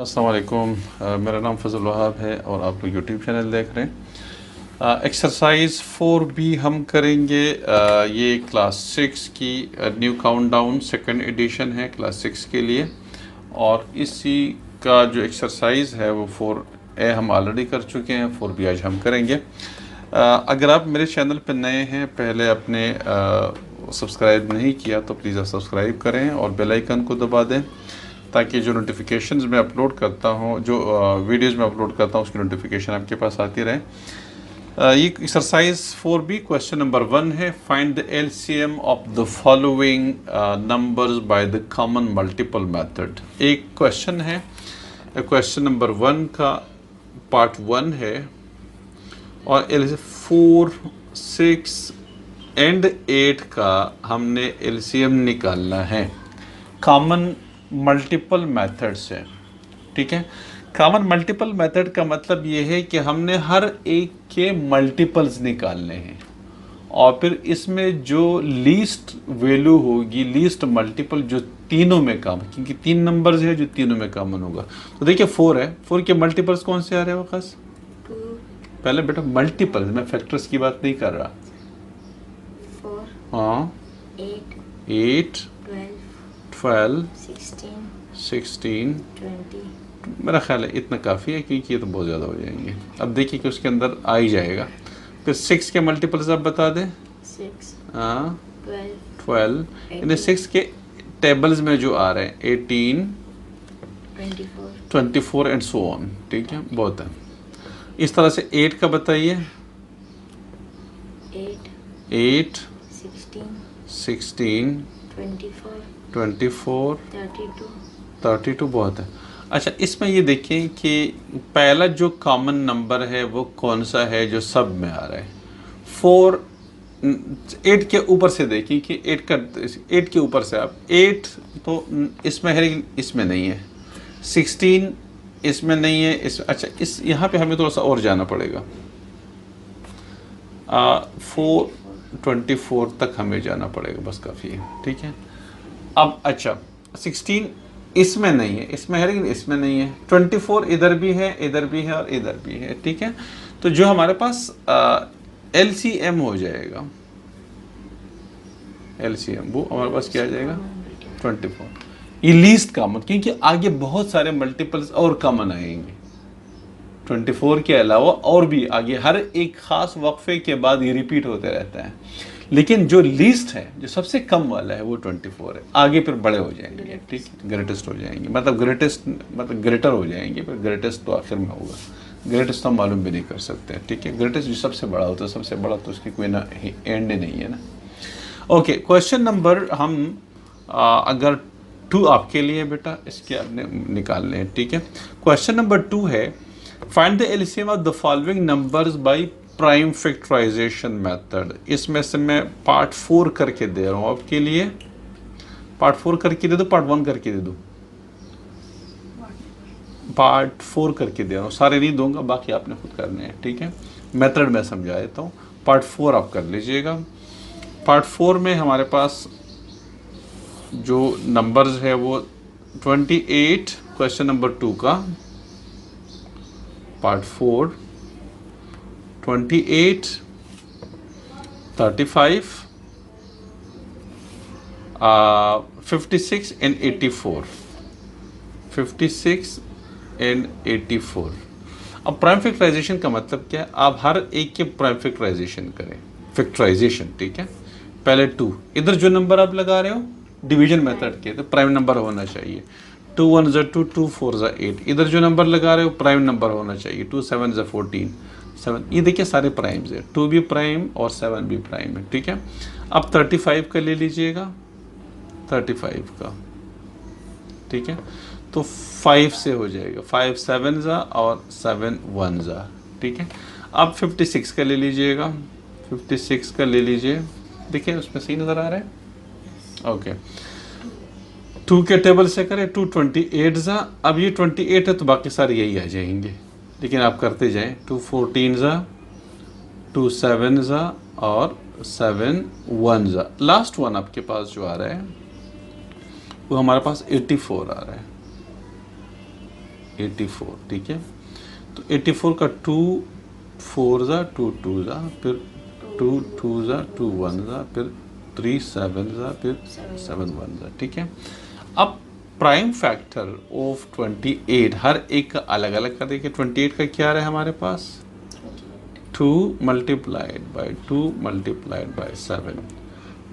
अस्सलाम वालेकुम। मेरा नाम फजल वहाब है और आप लोग यूट्यूब चैनल देख रहे हैं। एक्सरसाइज 4B हम करेंगे। ये क्लास 6 की न्यू काउंटडाउन सेकंड एडिशन है क्लास 6 के लिए, और इसी का जो एक्सरसाइज है वो 4A हम ऑलरेडी कर चुके हैं, 4B आज हम करेंगे। अगर आप मेरे चैनल पर नए हैं, पहले आपने सब्सक्राइब नहीं किया तो प्लीज़ आप सब्सक्राइब करें और बेल आइकन को दबा दें, ताकि जो नोटिफिकेशंस मैं अपलोड करता हूँ, जो वीडियोस मैं अपलोड करता हूँ, उसकी नोटिफिकेशन आपके पास आती रहे। ये एक्सरसाइज 4B क्वेश्चन नंबर 1 है। Find the LCM of the following numbers by the common multiple method. एक क्वेश्चन है, क्वेश्चन नंबर 1 का पार्ट 1 है, और 4, 6 एंड 8 का हमने एलसीएम निकालना है कॉमन मल्टीपल मेथड से। ठीक है, कॉमन मल्टीपल मेथड का मतलब ये है कि हमने हर एक के मल्टीपल्स निकालने हैं, और फिर इसमें जो लीस्ट वैल्यू होगी, लीस्ट मल्टीपल जो तीनों में कॉमन, क्योंकि 3 नंबर्स है जो तीनों में कॉमन होगा। तो देखिए 4 है, 4 के मल्टीपल्स कौन से आ रहे हैं वकास? पहले बेटा मल्टीपल्स, मैं फैक्टर्स की बात नहीं कर रहा। 4, हाँ, 8, 12, 16, 20। मेरा ख्याल है इतना काफ़ी है, क्योंकि ये तो बहुत ज़्यादा हो जाएंगे। अब देखिए कि उसके अंदर आ ही जाएगा। फिर 6 के मल्टीपल्स आप बता दें। 6, हाँ, 12, 12 यानी 6 के टेबल्स में जो आ रहे हैं 18, 24 एंड सो ऑन। ठीक है, बहुत है। इस तरह से 8 का बताइए। 8, 16, 24, 32 बहुत है। अच्छा, इसमें ये देखें कि पहला जो कॉमन नंबर है वो कौन सा है जो सब में आ रहा है। 8 के ऊपर से देखिए कि 8 के ऊपर से आप 8 तो इसमें है लेकिन इसमें नहीं है। 16 इसमें नहीं है। अच्छा, इस यहाँ पे हमें थोड़ा सा और जाना पड़ेगा। 24 तक हमें जाना पड़ेगा, बस काफ़ी है। ठीक है, अब अच्छा 16 इसमें नहीं है, इसमें है लेकिन इसमें नहीं है। 24 इधर भी है, इधर भी है और इधर भी है। ठीक है, तो जो हमारे पास एलसीएम हो जाएगा, एलसीएम वो हमारे पास क्या आ जाएगा? 24। ये लीस्ट कॉमन, क्योंकि आगे बहुत सारे मल्टीपल्स और कॉमन आएंगे 24 के अलावा, और भी आगे हर एक खास वक्फे के बाद ये रिपीट होते रहता है। लेकिन जो लीस्ट है, जो सबसे कम वाला है, वो 24 है। आगे फिर बड़े हो जाएंगे। ठीक है, ग्रेटेस्ट हो जाएंगे, मतलब ग्रेटर हो जाएंगे, फिर ग्रेटेस्ट तो आखिर में होगा। ग्रेटेस्ट तो हम मालूम भी नहीं कर सकते। ठीक है, ग्रेटेस्ट जो सबसे बड़ा होता है, सबसे बड़ा तो उसकी कोई ना एंड नहीं है ना। ओके, क्वेश्चन नंबर हम अगर 2 आपके लिए बेटा, इसके आपने निकालने हैं। ठीक है, क्वेश्चन नंबर 2 है, find the LCM of the following numbers by prime factorisation method. इसमें से मैं पार्ट 4 करके दे रहा हूँ आपके लिए। पार्ट 4 करके दे दो, पार्ट 1 करके दे दो? पार्ट 4 करके दे रहा हूँ, सारे नहीं दूंगा, बाकी आपने खुद करने हैं। ठीक है, मेथड मैं समझा देता हूँ। पार्ट 4 आप कर लीजिएगा। पार्ट 4 में हमारे पास जो नंबर्स है वो 28, क्वेश्चन नंबर 2 का पार्ट 4, 28, 35, 56 एंड 84। 56 एंड 84। अब प्राइम फैक्टराइजेशन का मतलब क्या है? आप हर एक के प्राइम फैक्टराइजेशन करें, फैक्टराइजेशन। ठीक है, पहले 2, इधर जो नंबर आप लगा रहे हो डिवीजन मेथड के, तो प्राइम नंबर होना चाहिए। 2 1 2, 2 4 8। इधर जो नंबर लगा रहे हो प्राइम नंबर होना चाहिए। 2 7 14, 7। ये देखिए सारे प्राइम्स है, 2 भी प्राइम और 7 भी प्राइम है। ठीक है, अब 35 का ले लीजिएगा, 35 का। ठीक है, तो 5 से हो जाएगा, 5 7 और 7 1। ठीक है, अब 56 का ले लीजिएगा, 56 का ले लीजिए। देखिए उसमें सही नज़र आ रहा है। ओके, 2 के टेबल से करें, 2 28। अब ये 28 है तो बाकी सारे यही आ जाएंगे, लेकिन आप करते जाएं। 2 14, 2 7 और 7 1। लास्ट वन आपके पास जो आ रहा है वो हमारे पास 84 आ रहा है। 84, ठीक है। तो 84 का 2 4 ज़ा 2 2 ज़ा, फिर 2 2 ज़ा 2 1 ज़ा, फिर 3 7 ज़ा, फिर 7 1 ज़ा, ठीक है। अब प्राइम फैक्टर ऑफ 28 हर एक का अलग अलग कर देखिए। 28 का क्या रहा है हमारे पास, 2 मल्टीप्लाइड बाई 2 मल्टीप्लाइड बाई 7।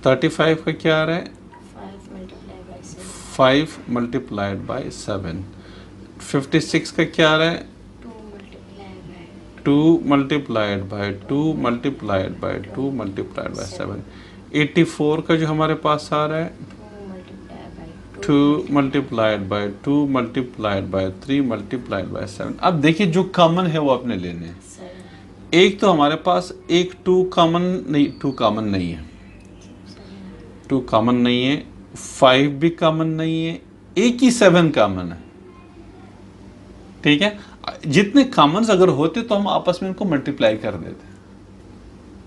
35 का क्या रहा है, 5 multiplied by 7. 5 multiplied by 7। 56 का क्या रहा है, 2 multiplied by 2 multiplied by 2 multiplied by 2 multiplied by 7। 84 का जो हमारे पास आ रहा है, 2 multiplied by 2 multiplied by 2 multiplied by 3 multiplied by 7। अब देखिए जो कॉमन है वो आपने लेने हैं। 7. एक तो हमारे पास एक 2 कॉमन नहीं, 2 कॉमन नहीं है, 2 कॉमन नहीं है, 5 भी कॉमन नहीं है, एक ही 7 कॉमन है, ठीक है। जितने कॉमन्स अगर होते तो हम आपस में इनको मल्टीप्लाई कर देते,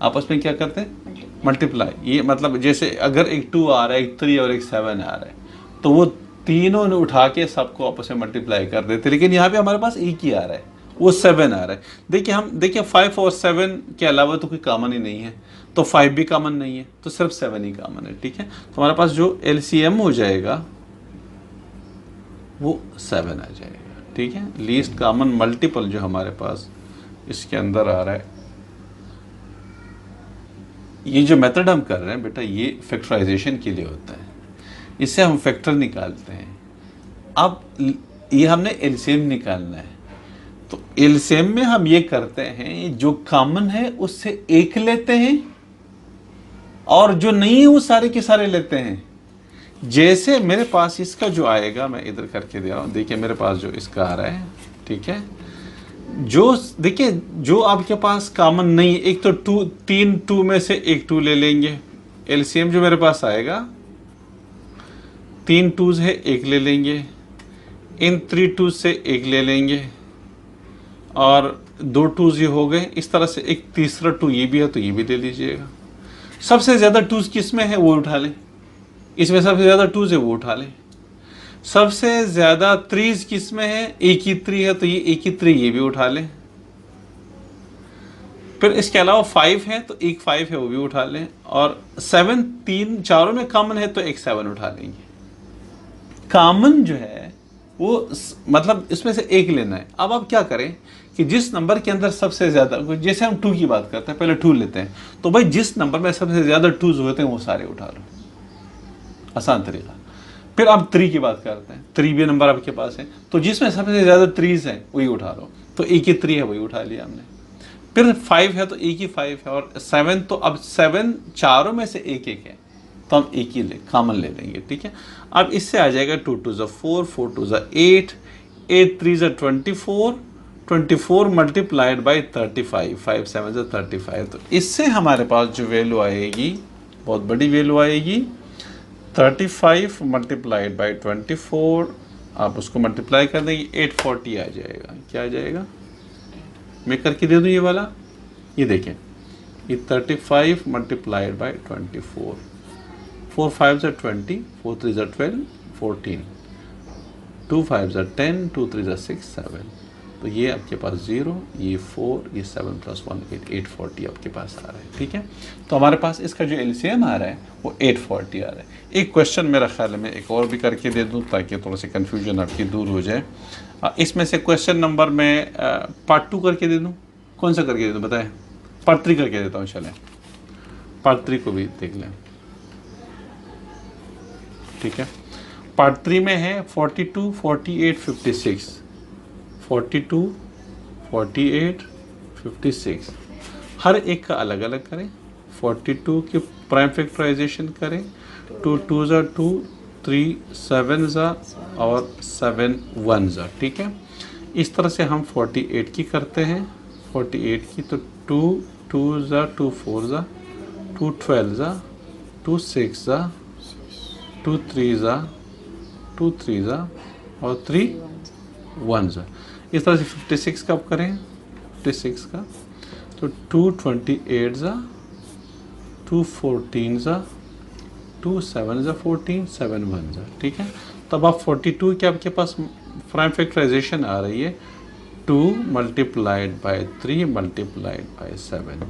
आपस में क्या करते हैं, मल्टीप्लाई। ये मतलब जैसे अगर एक 2 आ रहा है, एक 3 और एक 7 आ रहा है, तो वो तीनों ने उठा के सबको आपस में मल्टीप्लाई कर देते। लेकिन यहाँ पे हमारे पास एक ही आ रहा है, वो 7 आ रहा है। देखिए 5 और 7 के अलावा तो कोई कॉमन ही नहीं है, तो 5 भी कॉमन नहीं है, तो सिर्फ 7 ही कॉमन है, ठीक है। तो हमारे पास जो एलसीएम हो जाएगा वो 7 आ जाएगा, ठीक है। लीस्ट कॉमन मल्टीपल जो हमारे पास इसके अंदर आ रहा है, ये जो मेथड हम कर रहे हैं बेटा, ये फैक्टराइजेशन के लिए होता है, इससे हम फैक्टर निकालते हैं। अब ये हमने एलसीएम निकालना है, तो एलसीएम में हम ये करते हैं, जो कॉमन है उससे एक लेते हैं और जो नहीं है वो सारे के सारे लेते हैं। जैसे मेरे पास इसका जो आएगा, मैं इधर करके दे रहा हूँ, देखिए मेरे पास जो इसका आ रहा है, ठीक है। जो देखिए जो आपके पास कॉमन नहीं है, एक तो 3 2 में से एक 2 ले लेंगे। एलसीएम जो मेरे पास आएगा 3 2s है, एक ले लेंगे, इन 3 2s से एक ले लेंगे और 2 2s ये हो गए। इस तरह से एक तीसरा 2 ये भी है तो ये भी ले लीजिएगा। सबसे ज़्यादा 2s किस में है वो उठा लें, इसमें सबसे ज़्यादा 2s है वो उठा लें। सबसे ज़्यादा 3s किस में है, एक ही 3 है तो ये एक ही 3 ये भी उठा लें। फिर इसके अलावा 5 है तो एक 5 है वो भी उठा लें, और 7 3 चारों में कॉमन है तो एक 7 उठा लेंगे। कॉमन जो है वो मतलब इसमें से एक लेना है। अब आप क्या करें कि जिस नंबर के अंदर सबसे ज़्यादा, जैसे हम 2 की बात करते हैं, पहले 2 लेते हैं, तो भाई जिस नंबर में सबसे ज़्यादा 2s होते हैं वो सारे उठा लो, आसान तरीका। फिर आप 3 की बात करते हैं, 3 भी नंबर आपके पास है, तो जिसमें सबसे ज़्यादा 3s हैं वही उठा लो, तो एक ही 3 है वही उठा लिया हमने। फिर 5 है तो एक ही 5 है, और 7 तो अब 7 चारों में से एक एक है तो हम एक ही कॉमन ले लेंगे, ठीक है। अब इससे आ जाएगा 2 2s 4 4 2s 8 8 3s 24 24 multiplied by 35 5 7s 35। तो इससे हमारे पास जो वैल्यू आएगी बहुत बड़ी वैल्यू आएगी, 35 मल्टीप्लाइड बाई 24, आप उसको मल्टीप्लाई कर देंगे 840 आ जाएगा। क्या आ जाएगा, मैं करके दे दूँ ये वाला, ये देखें, ये 35 multiplied by 24, 4 5s 20, 4 3s 12 14, 2 5s 10, 2 3s 6 7। तो ये आपके पास 0, ये 4, ये 7 + 1 8 840 आपके पास आ रहा है, ठीक है। तो हमारे पास इसका जो एलसीएम आ रहा है वो 840 आ रहा है। एक क्वेश्चन मेरा ख्याल में एक और भी करके दे दूं ताकि थोड़ा सा कन्फ्यूजन आपकी दूर हो जाए। इसमें से क्वेश्चन नंबर में पार्ट 2 करके दे दूं, कौन सा करके दे दूं बताएं, पार्ट 3 करके देता हूँ, चलें पार्ट 3 को भी देख लें, ठीक है। पार्ट 3 में है 42 48 56, 42 48 56, हर एक का अलग अलग करें। 42 की प्राइम फैक्टराइजेशन करें, 2 2s 2, 3 7s और 7 1s, ठीक है। इस तरह से हम 48 की करते हैं। 48 की तो 2 2s 2 4s 2 12s 2 6s 2 3s 2 3s और 3 1s। इस तरह से 56 का आप करें, 56 का तो 2 28s 2 14s 2 7s 14 7 1s, ठीक है। तब आप 42 के आपके पास प्राइम फैक्टराइजेशन आ रही है 2 मल्टीप्लाइड बाय 3 मल्टीप्लाइड बाय 7।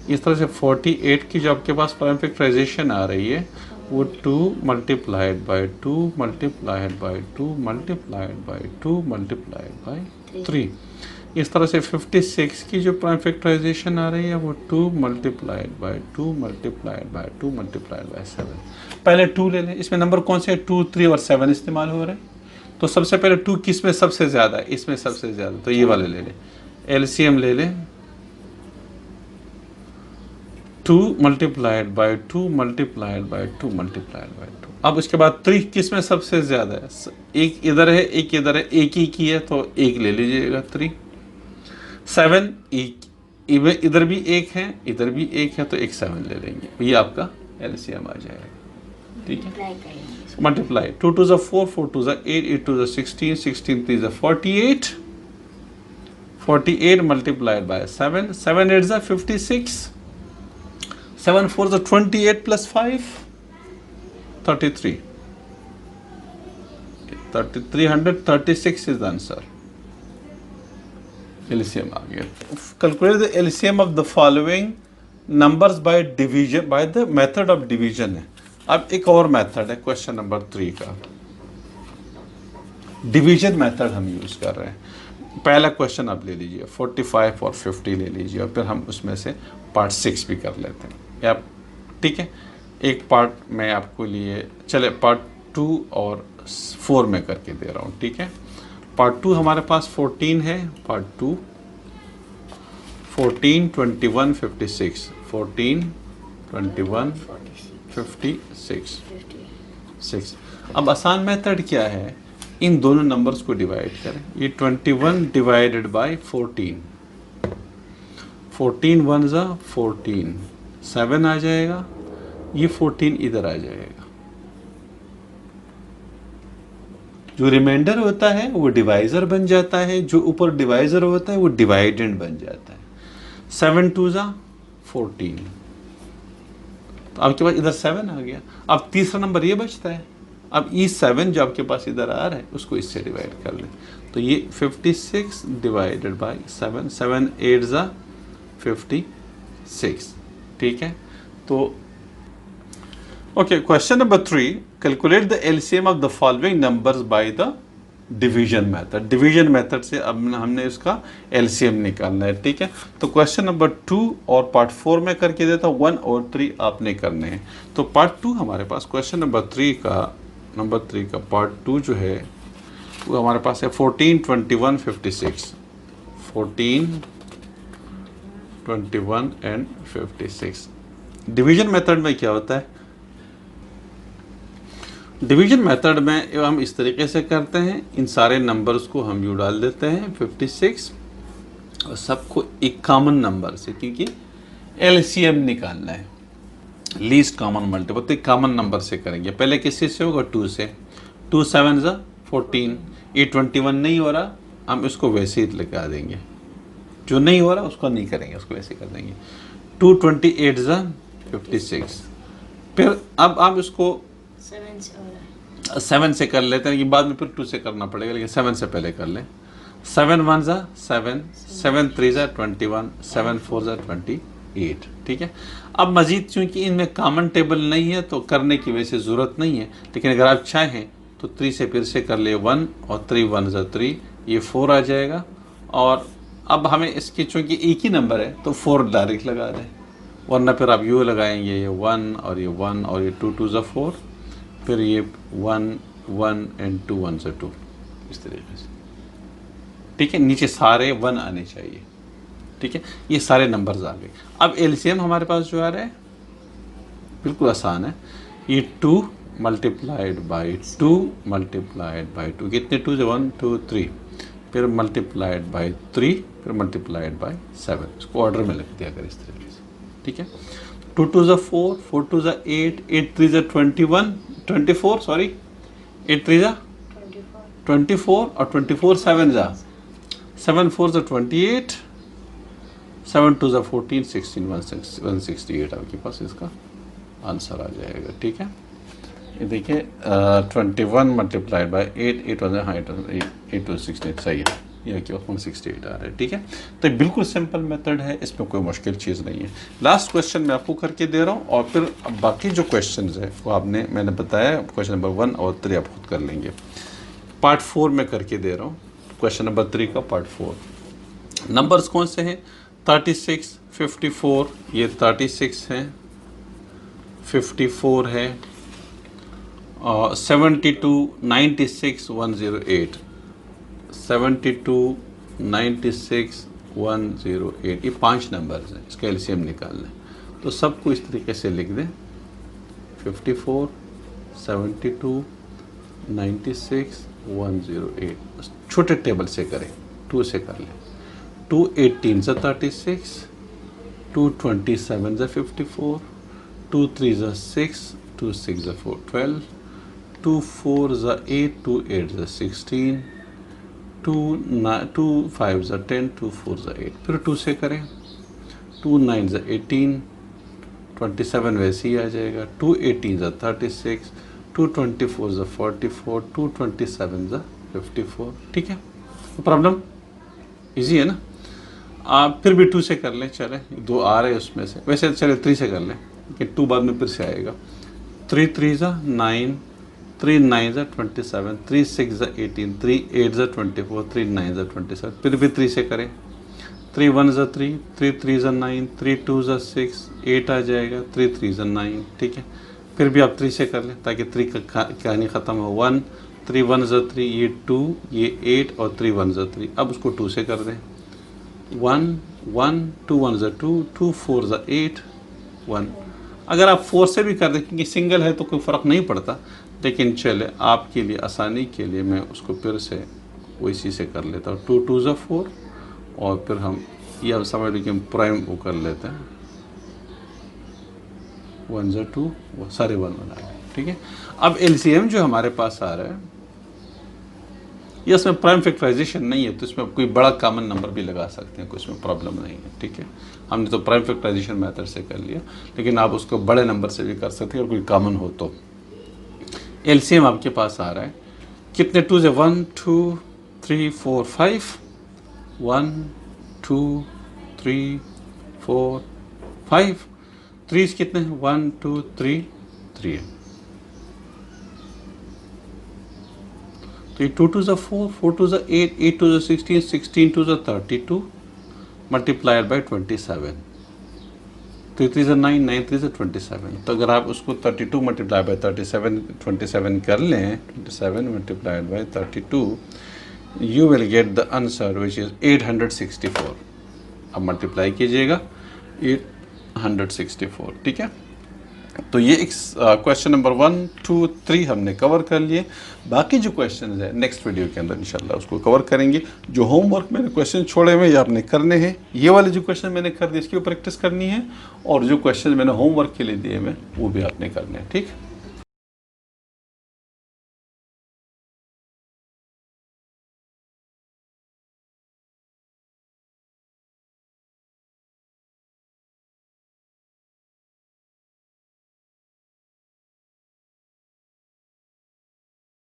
इस तरह से 48 की जो आपके पास प्राइम फैक्टराइजेशन आ रही है वो 2 multiplied by 2 multiplied by 2 multiplied by 2 multiplied by 3। इस तरह से 56 की जो प्राइम फैक्टराइजेशन आ रही है वो 2 multiplied by 2 multiplied by 2 multiplied by 7। पहले 2 ले लें, इसमें नंबर कौन से हैं? 2, 3 और 7 इस्तेमाल हो रहे हैं। तो सबसे पहले 2 किस में सबसे ज़्यादा है? इसमें सबसे ज़्यादा, तो ये वाले ले लें। एलसीएम ले लें, 2 multiplied by 2 multiplied by 2 multiplied by 2। अब उसके बाद 3 किस में सबसे ज़्यादा है? एक इधर है, एक इधर है, एक ही की है तो एक ले लीजिएगा 3। 7 एक, इधर भी एक है, इधर भी एक है तो एक 7 ले लेंगे, ये आपका एलसीएम आ जाएगा। ठीक है, मल्टीप्लाई करेंगे। Multiply 2 2 4, 4 2 8, 8 2 16, 16 3 48, 48 multiplied by 7, 7 8 56, 7 4 28 plus 5, 33, 336 is the answer. LCM आ गया। Calculate the LCM of the following numbers by division, by the method of division है। अब एक और मेथड है क्वेश्चन नंबर 3 का, डिवीजन मेथड हम यूज कर रहे हैं। पहला क्वेश्चन आप ले लीजिए, 45 और 50 ले लीजिए, और फिर हम उसमें से पार्ट 6 भी कर लेते हैं या, ठीक है। एक पार्ट मैं आपको लिए, चले पार्ट 2 और 4 में करके दे रहा हूँ, ठीक है। पार्ट 2 हमारे पास 14 है, पार्ट 2 14 21 56, 14 21 56 6। अब आसान मेथड क्या है, इन दोनों नंबर्स को डिवाइड करें। ये 21 डिवाइडेड बाय 14, 14 1 ज़ा 14, 7 आ जाएगा, ये 14 इधर आ जाएगा। जो रिमाइंडर होता है वो डिवाइजर बन जाता है, जो ऊपर डिवाइजर होता है वो डिवाइडेंड बन जाता है। 7 2 ज़ा 14, तो आपके पास इधर 7 आ गया। अब तीसरा नंबर ये बचता है, अब ये 7 जो आपके पास इधर आ रहा है उसको इससे डिवाइड कर लें, तो ये 56 डिवाइडेड बाय 7, 7 8 ज़ा 56, ठीक है। तो okay, question number 3, calculate the LCM of the following numbers by the division method. Division method से अब हमने इसका एलसीएम निकालना है, ठीक है। तो क्वेश्चन नंबर 2 और पार्ट 4 में करके देता हूँ, 1 और 3 आपने करने हैं। तो पार्ट 2 हमारे पास क्वेश्चन नंबर 3 का पार्ट 2 जो है वो हमारे पास है 14 21 56, 14 21 एंड 56। डिवीजन मेथड में क्या होता है, डिवीजन मेथड में हम इस तरीके से करते हैं, इन सारे नंबर्स को हम यू डाल देते हैं 56 और सबको एक कॉमन नंबर से, क्योंकि एलसीएम निकालना है, लीस्ट कॉमन मल्टीपल, तो एक कॉमन नंबर से करेंगे। पहले किसी से होगा 2 से, 2 7 ज़ा 14, ये 21 नहीं हो रहा, हम इसको वैसे ही लगा देंगे, जो नहीं हो रहा उसको नहीं करेंगे, उसको वैसे कर देंगे। 2 28 ज़ा 56, फिर अब आप इसको 7 से कर लेते हैं, कि बाद में फिर 2 से करना पड़ेगा, लेकिन 7 से पहले कर लें। 7 1 ज़ा 7, 7 3 ज़ा 21, 7 4 ज़ा 28, ठीक है। अब मजीद चूँकि इनमें कॉमन टेबल नहीं है तो करने की वैसे ज़रूरत नहीं है, लेकिन अगर आप चाहें तो 3 से फिर से कर ले, 1 और 3 1 ज़ा 3, ये 4 आ जाएगा। और अब हमें इसकी चूँकि एक ही नंबर है तो 4 डायरेक्ट लगा दें, वरना फिर आप यू लगाएंगे, ये 1 और ये 1 और ये 2 2 ज़ा 4, फिर ये 1 1 एंड 2 1 से 2, इस तरीके से, ठीक है। नीचे सारे 1 आने चाहिए, ठीक है। ये सारे नंबर्स आ गए। अब एलसीएम हमारे पास जो आ रहा है बिल्कुल आसान है, ये 2 मल्टीप्लाइड बाई 2 मल्टीप्लाइड बाई 2, कितने 2 से 1 2 3, फिर मल्टीप्लाइड बाई 3, फिर मल्टीप्लाइड बाई 7, इसको ऑर्डर में लिख दिया कर इस तरीके से, ठीक है। 2 2 ज़ा 4, 4 2 ज़ा 8, 8 3 ज़ा 24, सॉरी 8 3 ज़ा 24 और 24 7 ज़ा 7 4 ज़ा 28, 7 2 ज़ा 14, 16 168 आपके पास इसका आंसर आ जाएगा, ठीक है। ये देखिए 21 मल्टीप्लाइड बाई 8, 8 वन हाँ 8 टू 16 सही है, ये कि 168 आ रहा है। ठीक है, तो ये बिल्कुल सिंपल मेथड है, इसमें कोई मुश्किल चीज़ नहीं है। लास्ट क्वेश्चन मैं आपको करके दे रहा हूँ और फिर बाकी जो क्वेश्चन है वो मैंने बताया क्वेश्चन नंबर 1 और 3 आप खुद कर लेंगे। पार्ट 4 में करके दे रहा हूँ, क्वेश्चन नंबर 3 का पार्ट 4। नंबर्स कौन से हैं? 36, 54, ये 36 है, 54 है, 72, 96, 108, 72, 96, 108, ये 5 नंबर्स हैं, इसका एलसीएम निकालना है। तो सबको इस तरीके से लिख दें, 54, 72, 96, 108, छोटे टेबल से करें, 2 से कर लें। 2 18 ज़ा 36, 2 27 ज़ा 54, 2 3 ज़ा 6, 2 6 ज़ा 4 12, 2 4 ज़ा 8, 2 8 ज़ा 16, 2 5 ज़ा 10, 2 4 ज़ा 8, फिर 2 से करें। 2 9 ज़ा 18, 27 वैसे ही आ जाएगा। 2 18 ज़ा 36, 2 24 ज़ा 44, 2 27 ज़ा 54। ठीक है, प्रॉब्लम इजी है ना। आप फिर भी 2 से कर लें, चले 2 आ रहे हैं उसमें से, वैसे चले 3 से कर लें कि 2 बाद में फिर से आएगा। 3 3 ज़ा 9, 3 9 ज़ा 27, 3 6 ज़ा 18, 3 8 ज़ा 24, 3 9 ज़ा 27, फिर भी 3 से करें। 3 1 ज़ा 3, 3 3 ज़ा 9, 3 2 ज़ा 6, 8 आ जाएगा, 3 3 ज़ा 9। ठीक है, फिर भी आप 3 से कर लें ताकि 3 का कहानी ख़त्म हो। 1 3 1 ज़ा 3, ये 2, ये 8 और 3 1 ज़ा 3। अब उसको 2 से कर दें। 1 1 2 1 ज़ा 2, 2 4 ज़ा 8 1। अगर आप 4 से भी कर दें क्योंकि सिंगल है तो कोई फ़र्क नहीं पड़ता, लेकिन चले आपके लिए आसानी के लिए मैं उसको फिर से वैसी से कर लेता हूँ। 2 2 ज़ा 4 और फिर हम ये अब समझ लीजिए हम प्राइम वो कर लेते हैं। 1 ज़ा 2, वो सारे 1 1 आ गए। ठीक है, अब एलसीएम जो हमारे पास आ रहा है ये इसमें प्राइम फैक्टराइजेशन नहीं है, तो इसमें कोई बड़ा कॉमन नंबर भी लगा सकते हैं, कोई इसमें प्रॉब्लम नहीं है। ठीक है, हमने तो प्राइम फैक्टराइजेशन मेथड से कर लिया, लेकिन आप उसको बड़े नंबर से भी कर सकते हैं और कोई कॉमन हो तो। एलसीएम आपके पास आ रहा है, कितने 2 से 1 2 3 4 5, 1 2 3 4 5, 3 कितने हैं? 1 2 3 3 है। तो ये 2 2 ज़ा 4, 4 2 ज़ा 8, 8 2 ज़ा 16, 16 2 ज़ा 32 मल्टीप्लाइड बाई 27, 3 3 ज़ा 9, 9 3 ज़ा 27। तो अगर आप उसको 32 मल्टीप्लाई बाई 27 कर लें, 27 multiplied by 32, you will get the answer which is 864। अब मल्टीप्लाई कीजिएगा 864। ठीक है, तो ये एक क्वेश्चन नंबर 1 2 3 हमने कवर कर लिए। बाकी जो क्वेश्चन है नेक्स्ट वीडियो के अंदर इंशाल्लाह उसको कवर करेंगे। जो होमवर्क मैंने क्वेश्चन छोड़े हुए ये आपने करने हैं, ये वाले जो क्वेश्चन मैंने कर दिए इसकी प्रैक्टिस करनी है, और जो क्वेश्चन मैंने होमवर्क के लिए दिए हुए वो भी आपने करने हैं। ठीक।